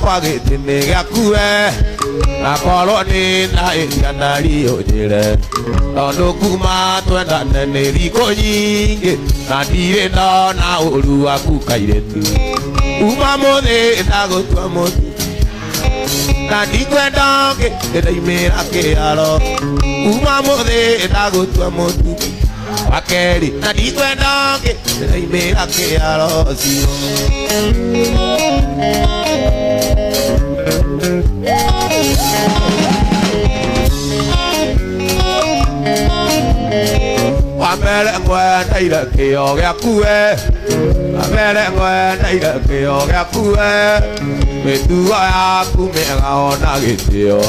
kwagite negakue akoroni na ikanari ojire tondu kuma twendane ni riko nyingi na ndire ndona uru waku kairetu uma muthi ndagutua mutu na ndikwenda ndaimira kiaro uma muthi ndagutua mutu wakeri na ndikwenda ndaimira kiaro cio Amere ngwenda irekio giakue Amere ngwenda irekio giakue mitugo yaku mega ona gitio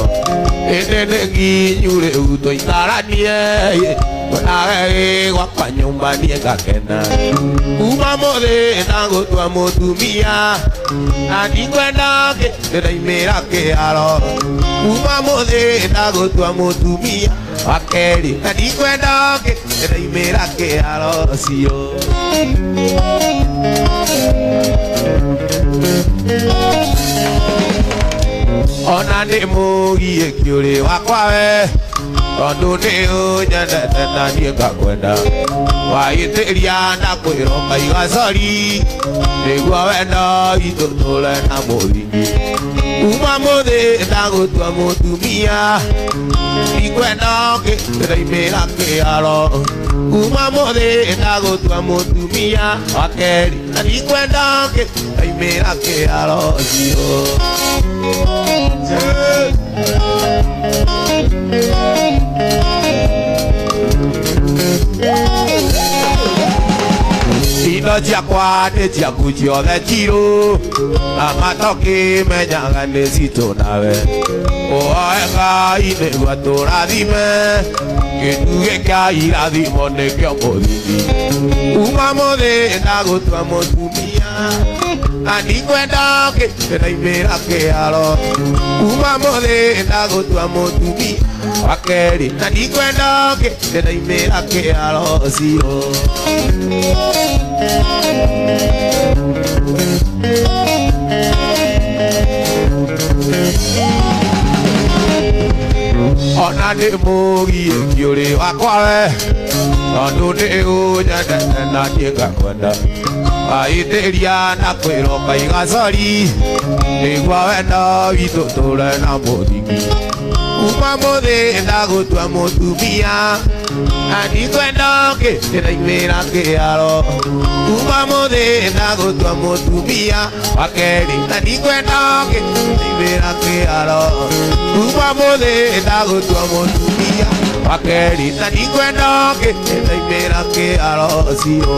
indi ni nginyu riu tuikaranie nawe gwakwa nyumba nie ngakena kuma muthi ndagutua mutumia na ndikwenda ndaimira kiaro kuma muthi ndagutua mutumia wakeri na ndikwenda ndaimira kiaro cio ona ni mugie kiuri wakwa we tondu ni unyendete na nie ngakwenda waitiria na kwiroka igacori niguo wenda itu tule na muthingi kuma muthi ndagutua mutumia ndikwenda ndaimira kiaro kuma muthi ndagutua mutumia wakeri na ndikwenda ndaimira kiaro cio Ino ciakwa nĩ ciaku ciothe njirũ amatoki menyaga nĩ citũ nawe ũhoe Ngai nĩguo tũrathime gĩtugĩ kĩa irathimo nĩkĩo mũthingi uma mũthĩ ndagũtua mũtumia na ndikwenda ndaimĩra kĩharo uma mũthĩ ndagũtua mũtumia wakeri na ndikwenda ndaimĩra kĩharo cio ona nĩ mũgie kĩũrĩ wakwa we tondu nĩ ũnyendete na niĩ ngakwenda waitĩria na kwĩroka igacori nĩguo wenda witũ tũre na mũthingi kuma mũthĩ ndagũtua mũtumia na ndikwenda ndaimĩra kĩharo kuma mũthĩ ndagũtua mũtumia wakeri na ndikwenda ndaimĩra kĩharo kuma mũthĩ ndagũtua mũtumia wakeri na ndikwenda ndaimĩra kĩharo cio